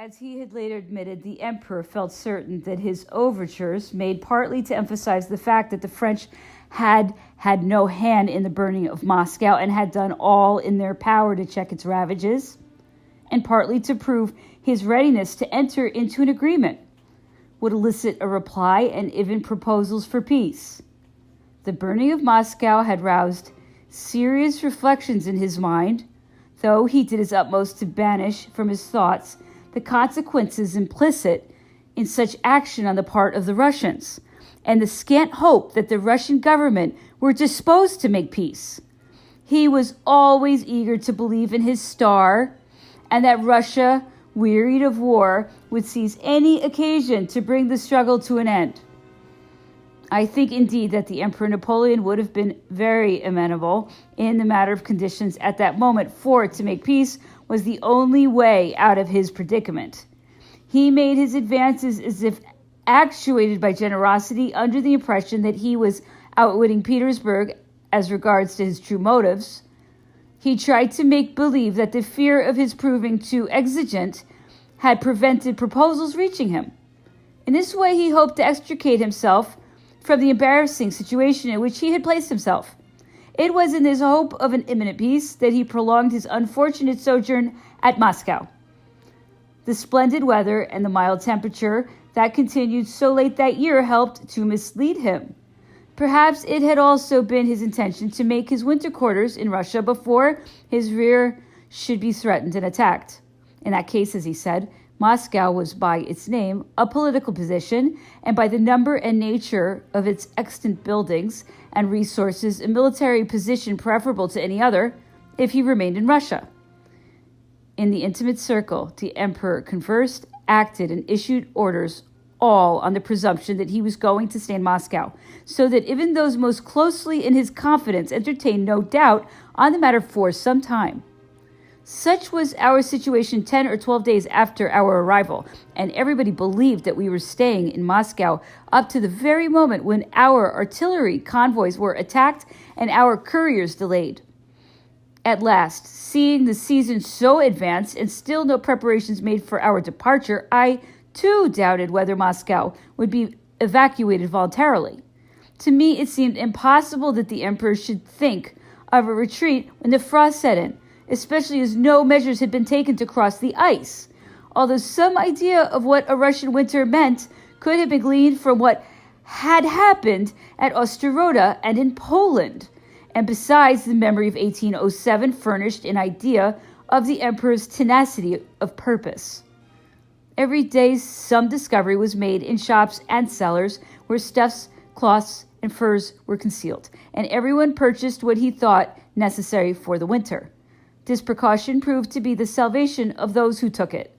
As he had later admitted, the emperor felt certain that his overtures, made partly to emphasize the fact that the French had had no hand in the burning of Moscow and had done all in their power to check its ravages, and partly to prove his readiness to enter into an agreement, would elicit a reply and even proposals for peace. The burning of Moscow had roused serious reflections in his mind, though he did his utmost to banish from his thoughts the consequences implicit in such action on the part of the Russians, and the scant hope that the Russian government were disposed to make peace. He was always eager to believe in his star, and that Russia, wearied of war, would seize any occasion to bring the struggle to an end. I think indeed that the Emperor Napoleon would have been very amenable in the matter of conditions at that moment, for to make peace was the only way out of his predicament. He made his advances as if actuated by generosity, under the impression that he was outwitting Petersburg as regards to his true motives. He tried to make believe that the fear of his proving too exigent had prevented proposals reaching him. In this way he hoped to extricate himself from the embarrassing situation in which he had placed himself. It was in this hope of an imminent peace that he prolonged his unfortunate sojourn at Moscow. The splendid weather and the mild temperature that continued so late that year helped to mislead him. Perhaps it had also been his intention to make his winter quarters in Russia before his rear should be threatened and attacked. In that case, as he said, Moscow was by its name a political position, and by the number and nature of its extant buildings and resources, a military position preferable to any other if he remained in Russia. In the intimate circle, the emperor conversed, acted, and issued orders, all on the presumption that he was going to stay in Moscow, so that even those most closely in his confidence entertained no doubt on the matter for some time. Such was our situation 10 or 12 days after our arrival, and everybody believed that we were staying in Moscow up to the very moment when our artillery convoys were attacked and our couriers delayed. At last, seeing the season so advanced and still no preparations made for our departure, I too doubted whether Moscow would be evacuated voluntarily. To me, it seemed impossible that the emperor should think of a retreat when the frost set in, especially as no measures had been taken to cross the ice, although some idea of what a Russian winter meant could have been gleaned from what had happened at Osterode and in Poland. And besides, the memory of 1807 furnished an idea of the emperor's tenacity of purpose. Every day some discovery was made in shops and cellars where stuffs, cloths, and furs were concealed, and everyone purchased what he thought necessary for the winter. This precaution proved to be the salvation of those who took it.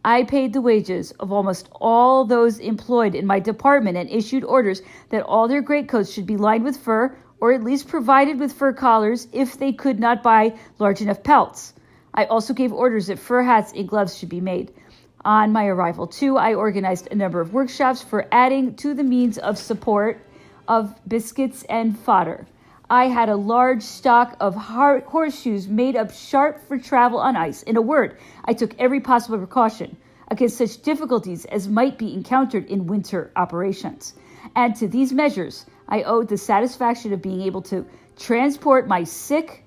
I paid the wages of almost all those employed in my department and issued orders that all their greatcoats should be lined with fur, or at least provided with fur collars if they could not buy large enough pelts. I also gave orders that fur hats and gloves should be made. On my arrival, too, I organized a number of workshops for adding to the means of support of biscuits and fodder. I had a large stock of horseshoes made up sharp for travel on ice. In a word, I took every possible precaution against such difficulties as might be encountered in winter operations. And to these measures, I owed the satisfaction of being able to transport my sick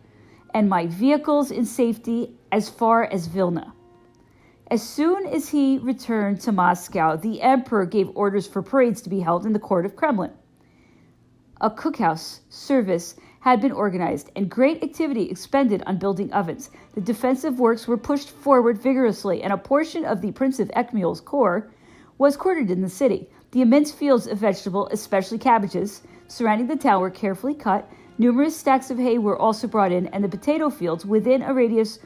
and my vehicles in safety as far as Vilna. As soon as he returned to Moscow, the emperor gave orders for parades to be held in the court of Kremlin. A cookhouse service had been organized and great activity expended on building ovens. The defensive works were pushed forward vigorously, and a portion of the Prince of Ekmul's corps was quartered in the city. The immense fields of vegetable, especially cabbages, surrounding the town were carefully cut. Numerous stacks of hay were also brought in, and the potato fields within a radius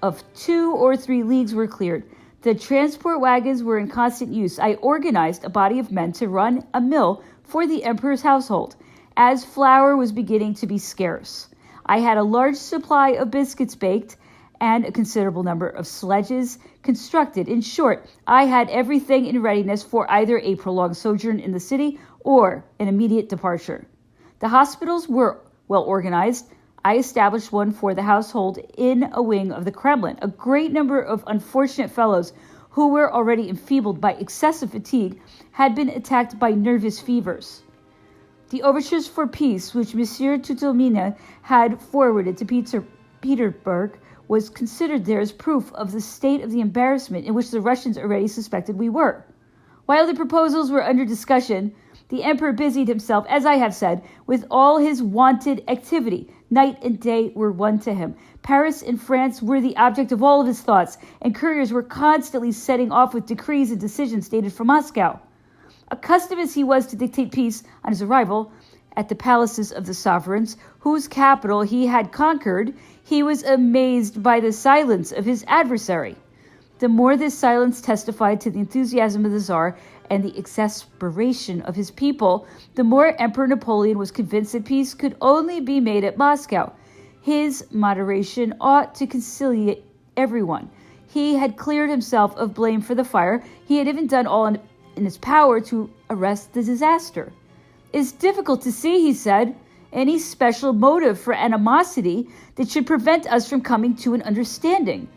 of 2 or 3 leagues were cleared. The transport wagons were in constant use. I organized a body of men to run a mill for the emperor's household, as flour was beginning to be scarce. I had a large supply of biscuits baked and a considerable number of sledges constructed. In short, I had everything in readiness for either a prolonged sojourn in the city or an immediate departure. The hospitals were well organized. I established one for the household in a wing of the Kremlin. A great number of unfortunate fellows who were already enfeebled by excessive fatigue had been attacked by nervous fevers. The overtures for peace, which Monsieur Tutelmine had forwarded to Petersburg, was considered there as proof of the state of the embarrassment in which the Russians already suspected we were. While the proposals were under discussion, the emperor busied himself, as I have said, with all his wonted activity. Night and day were one to him. Paris and France were the object of all of his thoughts, and couriers were constantly setting off with decrees and decisions dated from Moscow. Accustomed as he was to dictate peace on his arrival at the palaces of the sovereigns, whose capital he had conquered, he was amazed by the silence of his adversary. The more this silence testified to the enthusiasm of the Tsar and the exasperation of his people, the more Emperor Napoleon was convinced that peace could only be made at Moscow. His moderation ought to conciliate everyone. He had cleared himself of blame for the fire. He had even done all in his power to arrest the disaster. It is difficult to see, he said, any special motive for animosity that should prevent us from coming to an understanding.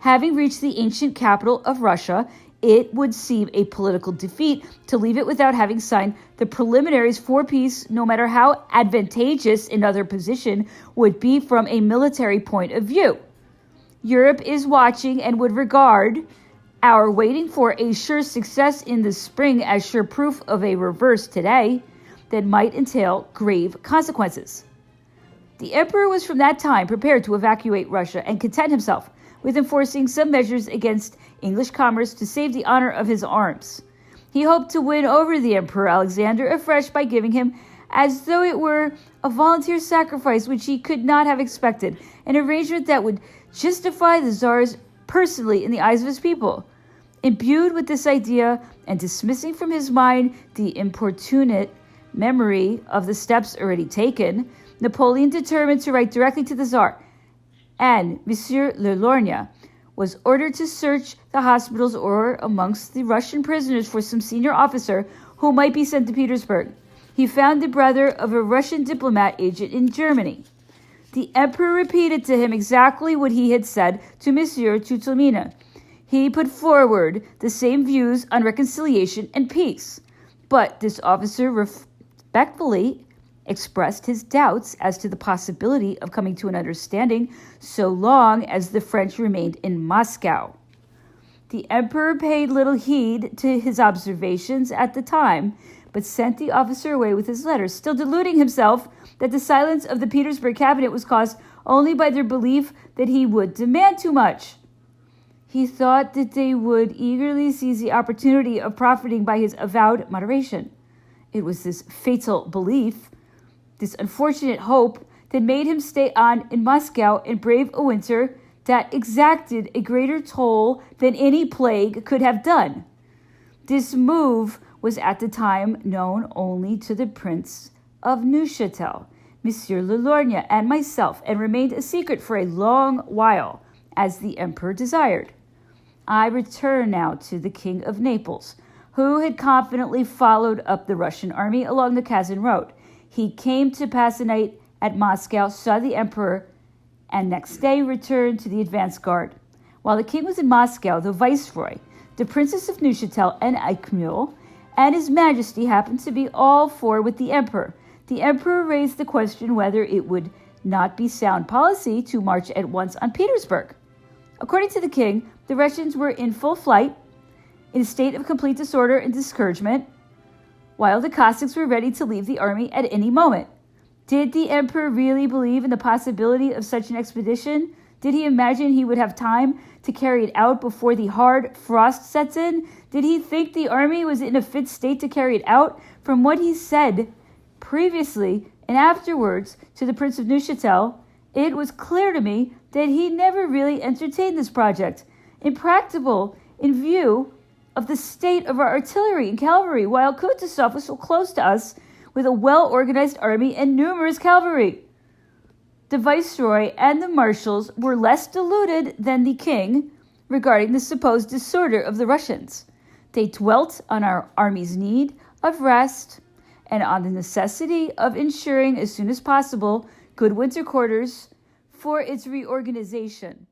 Having reached the ancient capital of Russia, it would seem a political defeat to leave it without having signed the preliminaries for peace, no matter how advantageous another position would be from a military point of view. Europe is watching and would regard our waiting for a sure success in the spring as sure proof of a reverse today that might entail grave consequences. The emperor was from that time prepared to evacuate Russia and content himself with enforcing some measures against English commerce to save the honor of his arms. He hoped to win over the Emperor Alexander afresh by giving him, as though it were a volunteer sacrifice which he could not have expected, an arrangement that would justify the Tsars personally in the eyes of his people. Imbued with this idea and dismissing from his mind the importunate memory of the steps already taken, Napoleon determined to write directly to the Tsar, and Monsieur Le Lorgne was ordered to search the hospitals or amongst the Russian prisoners for some senior officer who might be sent to Petersburg. He found the brother of a Russian diplomat agent in Germany. The emperor repeated to him exactly what he had said to Monsieur Tutelmine. He put forward the same views on reconciliation and peace, but this officer respectfully expressed his doubts as to the possibility of coming to an understanding so long as the French remained in Moscow. The emperor paid little heed to his observations at the time, but sent the officer away with his letter, still deluding himself that the silence of the Petersburg cabinet was caused only by their belief that he would demand too much. He thought that they would eagerly seize the opportunity of profiting by his avowed moderation. It was this fatal belief, this unfortunate hope, that made him stay on in Moscow and brave a winter that exacted a greater toll than any plague could have done. This move was at the time known only to the Prince of Neuchâtel, Monsieur Le Lorgne, and myself, and remained a secret for a long while, as the emperor desired. I return now to the King of Naples, who had confidently followed up the Russian army along the Kazan road. He came to pass a night at Moscow, saw the emperor, and next day returned to the advance guard. While the king was in Moscow, the viceroy, the Princess of Neuchâtel and Eichmühl, and his majesty happened to be all for with the emperor. The emperor raised the question whether it would not be sound policy to march at once on Petersburg. According to the king, the Russians were in full flight, in a state of complete disorder and discouragement, while the Cossacks were ready to leave the army at any moment. Did the emperor really believe in the possibility of such an expedition? Did he imagine he would have time to carry it out before the hard frost sets in? Did he think the army was in a fit state to carry it out? From what he said previously and afterwards to the Prince of Neuchâtel, it was clear to me that he never really entertained this project. Impracticable in view of the state of our artillery and cavalry, while Kutuzov was so close to us with a well-organized army and numerous cavalry. The viceroy and the marshals were less deluded than the king regarding the supposed disorder of the Russians. They dwelt on our army's need of rest and on the necessity of ensuring as soon as possible good winter quarters for its reorganization.